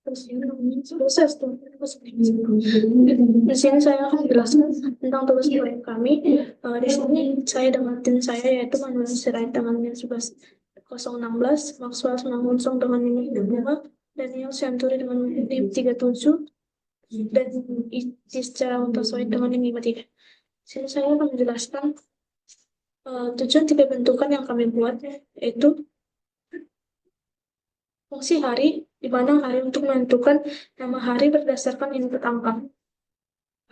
Saya proses tuh. Di sini saya akan menjelaskan tentang tugas proyek kami. Di sini saya dengan tim saya yaitu Manuel Sirait dengan NIM 11016, Maxwell Simangunsong dengan NIM 25, Daniel Santuri dengan NIM 37, dan Iscara Untasoid dengan NIM 53. Di sini saya akan menjelaskan tujuan tiga bentukan yang kami buat, yaitu fungsi hari, di mana hari untuk menentukan nama hari berdasarkan input angka.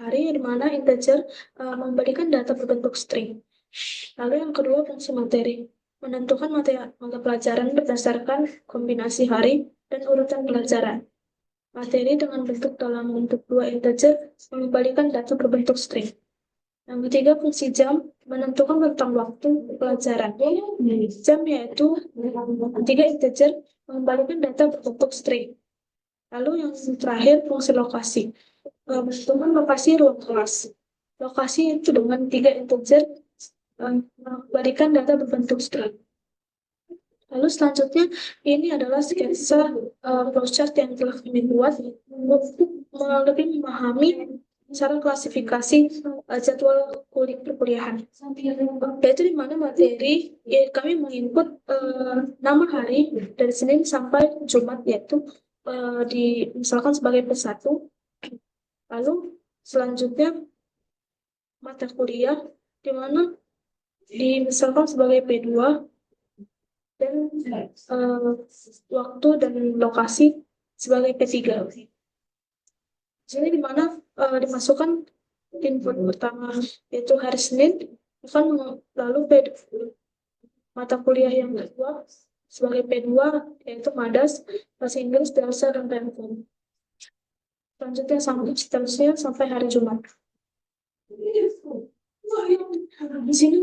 Hari di mana integer memberikan data berbentuk string. Lalu yang kedua, fungsi materi. Menentukan mata pelajaran berdasarkan kombinasi hari dan urutan pelajaran. Materi dengan bentuk dalam bentuk dua integer mengembalikan data berbentuk string. Yang ketiga, fungsi jam menentukan tentang waktu pelajaran. Jam yaitu tiga integer mengembalikan data berbentuk string. Lalu yang terakhir, fungsi lokasi. Menentukan lokasi ruang kelas. Lokasi itu dengan tiga integer mengembalikan data berbentuk string. Lalu selanjutnya, ini adalah sketsa flowchart yang telah kami buat untuk lebih memahami cara klasifikasi jadwal perkuliahan. Yaitu di mana materi kami menginput nama hari dari Senin sampai Jumat, yaitu misalkan sebagai P1. Lalu selanjutnya mata kuliah di mana misalkan sebagai P2 dan waktu dan lokasi sebagai P3. Jadi di mana dimasukkan input pertama yaitu hari Senin, lalu mata kuliah yang kedua sebagai P2 yaitu Madas, Bahasa Inggris, Bahasa dan PMK. Selanjutnya seterusnya sampai hari Jumat. Di sini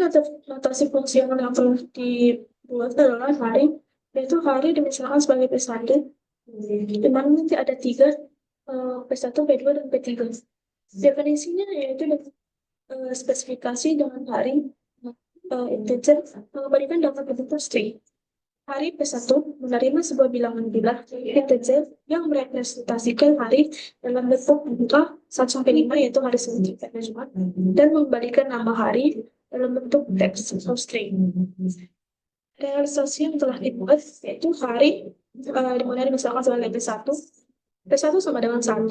notasi fungsional yang telah dibuat adalah hari, yaitu hari dimisalkan sebagai P1, di mana nanti ada tiga, P1, P2, dan P3. Definisinya yaitu spesifikasi dengan hari integer mengembalikan data berbentuk string. Hari P1 menerima sebuah bilangan integer yang merepresentasikan hari dalam bentuk angka 1-5 yaitu hari Senin sampai Jumat dan mengembalikan nama hari dalam bentuk teks atau string. Realisasi yang telah dibuat yaitu hari di mana misalkan sebagai P1 sama dengan 1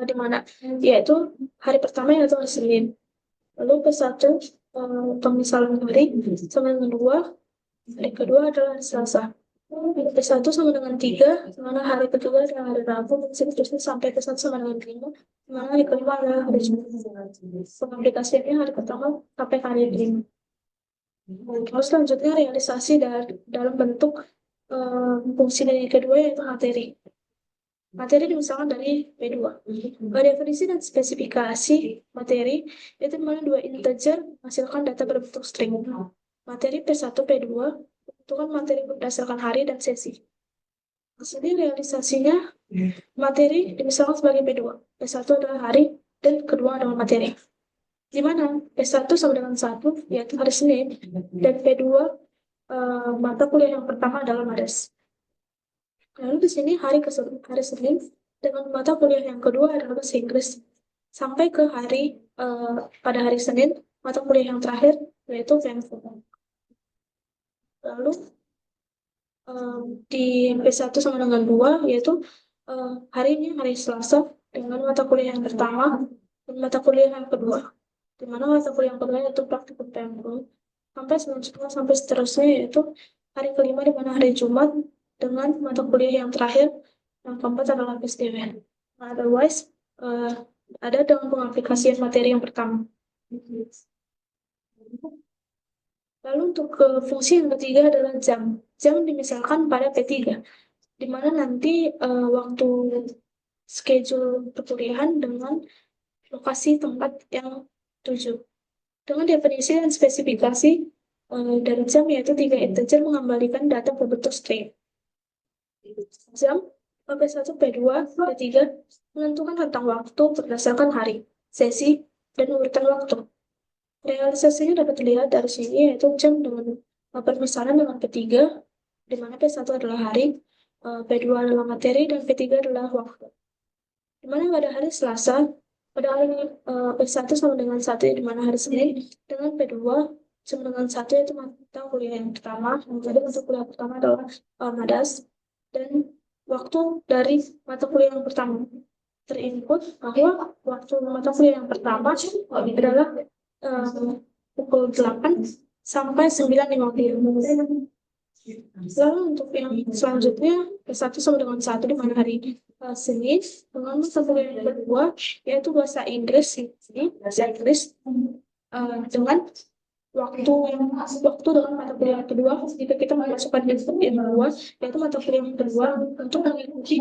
di mana yaitu hari pertama yaitu hari Senin. Lalu P1 pemisalan hari sama dengan 2. Hari kedua adalah hari Selasa. P1 sama dengan 3, di mana hari kedua adalah hari Rabu, dan seterusnya sampai P1 sama dengan 5, di mana hari kelima adalah hari Jumat. Pengaplikasiannya hari pertama sampai hari kelima. Lalu selanjutnya realisasi dalam bentuk fungsi dari kedua yaitu materi. Materi misalkan dari P2. Definisi dan spesifikasi materi itu dimana dua integer menghasilkan data berbentuk string. Materi P1, P2 itu kan materi berdasarkan hari dan sesi. Di sini realisasinya materi misalkan sebagai P2. P1 adalah hari dan kedua adalah materi. Di mana P1 sama dengan 1 yaitu hari Senin dan P2 mata kuliah yang pertama adalah Madas. Lalu di sini hari Senin dengan mata kuliah yang kedua adalah Bahasa Inggris sampai ke pada hari Senin mata kuliah yang terakhir yaitu PMK. Lalu di P1 sama dengan 2 yaitu hari ini hari Selasa dengan mata kuliah yang pertama dan mata kuliah yang kedua, di mana mata kuliah yang kedua yaitu praktikum PMK sampai seterusnya yaitu hari kelima di mana hari Jumat dengan mata kuliah yang terakhir yang keempat adalah PSDW. Otherwise ada dengan pengaplikasian materi yang pertama. Lalu untuk fungsi yang ketiga adalah jam. Jam dimisalkan pada P3, di mana nanti waktu schedule perkuliahan dengan lokasi tempat yang tuju. Dengan definisi dan spesifikasi dari jam yaitu 3 integer mengembalikan data berbentuk string. Jam P1, P2, P3 menentukan tentang waktu berdasarkan hari, sesi, dan urutan waktu. Realisasinya dapat dilihat dari sini yaitu jam dengan permisalan dengan P3, di mana P1 adalah hari, P2 adalah materi, dan P3 adalah waktu. Dimana pada hari Selasa, pada hari P1 sama dengan 1, di mana hari Senin, dengan P2 sama dengan 1, yaitu mata kuliah yang pertama. Jadi mata kuliah pertama adalah MADAS, dan waktu dari mata kuliah yang pertama terinput bahwa waktu mata kuliah yang pertama adalah pukul 8 sampai 9.50. Lalu untuk yang selanjutnya, P1 sama dengan 1, di mana hari Senin, dengan mata kuliah yang kedua, yaitu bahasa Inggris, bahasa Inggris, dengan waktu dengan mata kuliah yang kedua, jika kita memasukkan input yang kedua, yaitu mata kuliah yang kedua, untuk mengikuti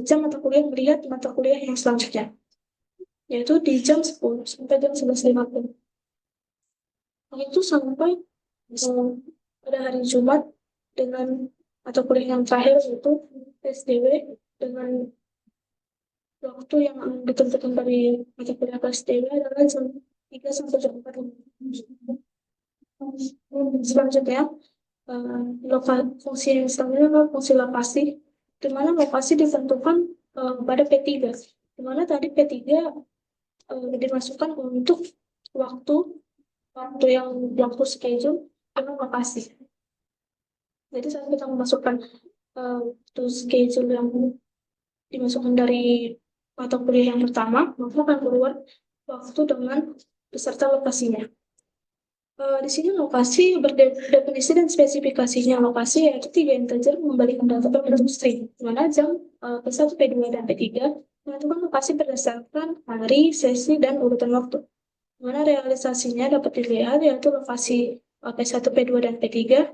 jam mata kuliah melihat mata kuliah yang selanjutnya, yaitu di jam 10 sampai jam 11.50. Itu sampai pada hari Jumat dengan mata kuliah yang terakhir, yaitu PSDW, dengan waktu yang ditentukan dari mata kuliah PSDW adalah jam 3 sampai jam 4. Selanjutnya, fungsi yang selanjutnya adalah fungsi lokasi, di mana lokasi ditentukan pada P3, di mana tadi P3 dimasukkan untuk waktu schedule dengan lokasi. Jadi saat kita memasukkan waktu schedule yang dimasukkan dari mata kuliah yang pertama, maka akan keluar waktu dengan beserta lokasinya. Di sini lokasi berdefinisi dan spesifikasinya. Lokasi yaitu 3 integer mengembalikan data berbentuk string, di mana jam P1, P2, dan P3 menentukan lokasi berdasarkan hari, sesi, dan urutan waktu. Di mana realisasinya dapat dilihat yaitu lokasi P1, P2, dan P3.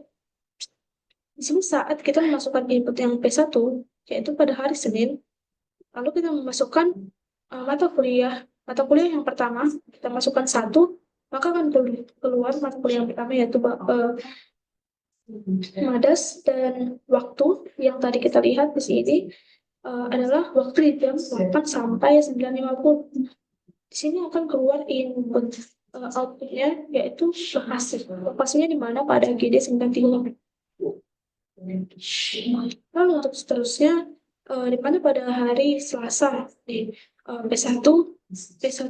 Di sini saat kita memasukkan input yang P1, yaitu pada hari Senin, lalu kita memasukkan mata kuliah yang pertama, kita masukkan 1, maka akan keluar mata kuliah yang pertama, yaitu MADAS, dan waktu yang tadi kita lihat di sini adalah waktu di jam 8 sampai 9.50. Di sini akan keluar input outputnya, yaitu lokasi. Lokasinya di mana? Pada GD 93. Lalu untuk seterusnya, di mana pada hari Selasa di P1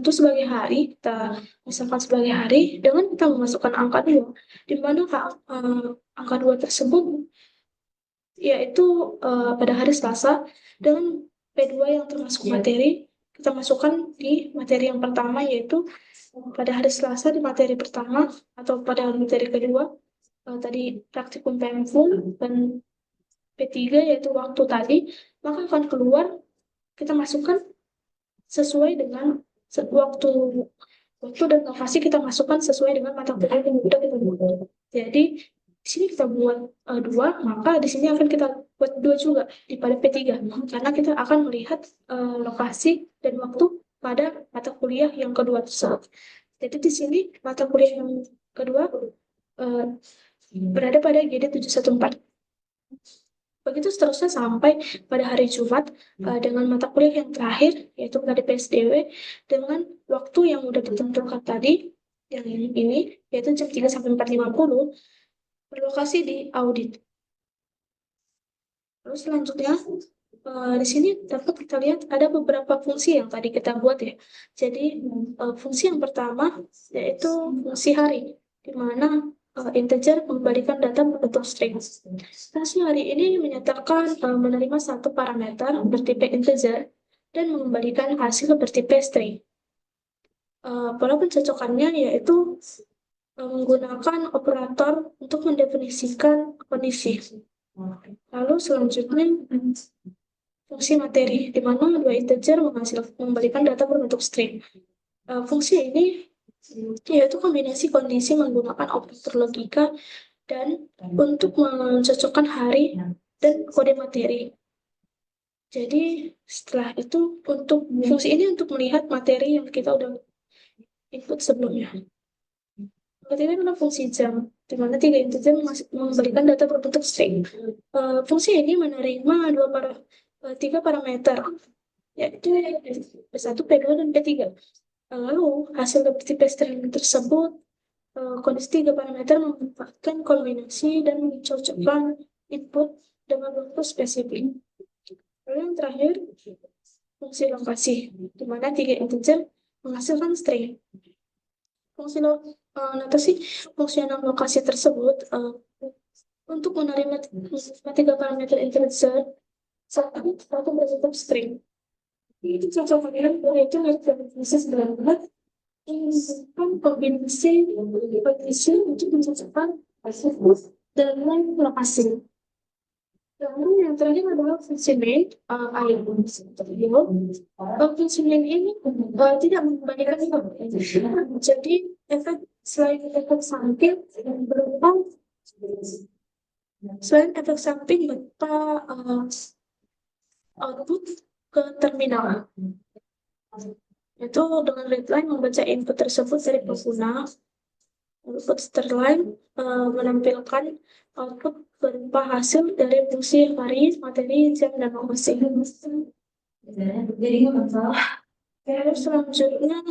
sebagai hari, kita misalkan sebagai hari, dengan kita memasukkan angka 2, di mana angka 2 tersebut yaitu pada hari Selasa, dengan P2 yang termasuk materi, kita masukkan di materi yang pertama, yaitu pada hari Selasa di materi pertama atau pada materi kedua, tadi praktikum PMFUL dan P3 yaitu waktu tadi, maka akan keluar, kita masukkan sesuai dengan waktu dan lokasi, kita masukkan sesuai dengan mata kuliah yang sudah kita buat. Jadi di sini kita buat 2, maka di sini akan kita buat 2 juga di pada P3, karena kita akan melihat lokasi dan waktu pada mata kuliah yang kedua tersebut. Jadi di sini mata kuliah yang kedua berada pada GD 714. Begitu seterusnya sampai pada hari Jumat dengan mata kuliah yang terakhir, yaitu dari PSDW, dengan waktu yang sudah ditentukan tadi, yang ini yaitu jam 3 sampai 4.50, berlokasi di audit. Lalu selanjutnya, di sini dapat kita lihat ada beberapa fungsi yang tadi kita buat ya. Jadi fungsi yang pertama yaitu fungsi hari, di mana integer mengembalikan data berbentuk string. Fungsi hari ini menyatakan menerima satu parameter bertipe integer dan mengembalikan hasil bertipe string. Pola pencocokannya yaitu menggunakan operator untuk mendefinisikan kondisi. Lalu selanjutnya fungsi materi, di mana 2 integer mengembalikan data berbentuk string. Fungsi ini yaitu kombinasi kondisi menggunakan operator logika dan untuk mencocokkan hari dan kode materi. Jadi setelah itu untuk fungsi ini untuk melihat materi yang kita udah input sebelumnya. Materi adalah fungsi jam, di mana 3 integer mengembalikan data berbentuk string. Fungsi ini menerima 3 parameter, yaitu P1, P2, dan P3. Lalu, hasil bertipe string tersebut, kondisi 3 parameter memanfaatkan kombinasi dan mencocokkan input dengan waktu spesifik. Lalu yang terakhir, fungsi lokasi, di mana 3 integer menghasilkan string. Notasi fungsional lokasi tersebut untuk menerima 3 parameter integer satu berbentuk string. Itu contohnya yaitu definisi sederhana kombinasi untuk mencocokkan dengan lokasi. Lalu yang terakhir adalah fungsi main, fungsi main ini tidak membandingkan jadi selain efek samping berupa output ke terminal, itu dengan readline membaca input tersebut dari pengguna. Output seterline menampilkan output berupa hasil dari fungsi hari, materi, jam, dan lokasi. Terus selanjutnya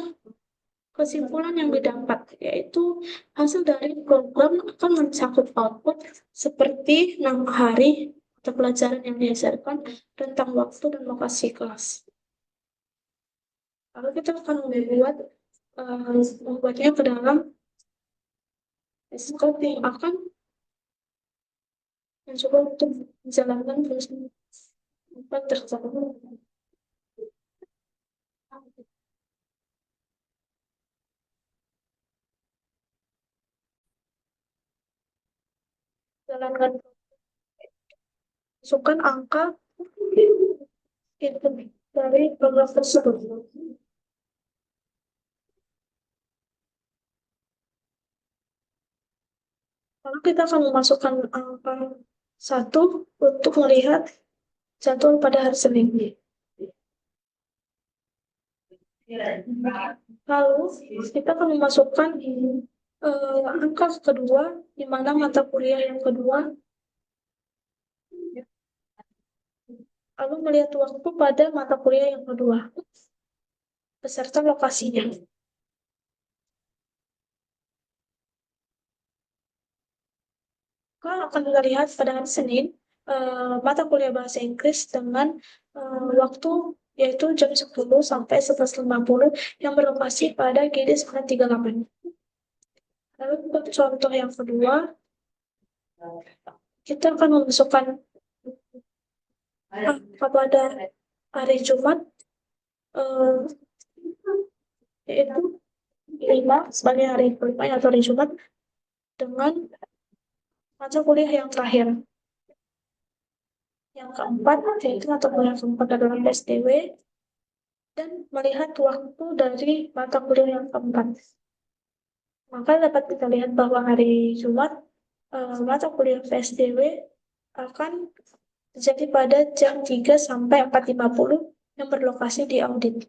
kesimpulan yang didapat yaitu hasil dari program akan mencakup output seperti nama hari atau pelajaran yang diajarkan, rentang waktu, dan lokasi kelas. Lalu kita akan membuatnya ke dalam scope yang akan mencoba untuk menjalankan fungsi 4 tersebut. Jalankan masukkan angka input dari program tersebut. Lalu kita akan memasukkan angka 1 untuk melihat jadwal pada hari Senin. Lalu kita akan memasukkan angka kedua, di mana mata kuliah yang kedua, lalu melihat waktu pada mata kuliah yang kedua beserta lokasinya. Kalau akan kita lihat pada hari Senin, mata kuliah bahasa Inggris dengan waktu yaitu jam 10 sampai 11.50 yang berlokasi pada GD 938. Lalu untuk contoh yang kedua, kita akan memasukkan pada hari Jumat, yaitu 5 sebagai hari kelima atau hari Jumat dengan mata kuliah yang terakhir. Yang keempat, yaitu mata kuliah keempat adalah PSDW, dan melihat waktu dari mata kuliah yang keempat. Maka dapat kita lihat bahwa hari Jumat mata kuliah PSDW akan terjadi pada jam 3 sampai 4.50 yang berlokasi di audit.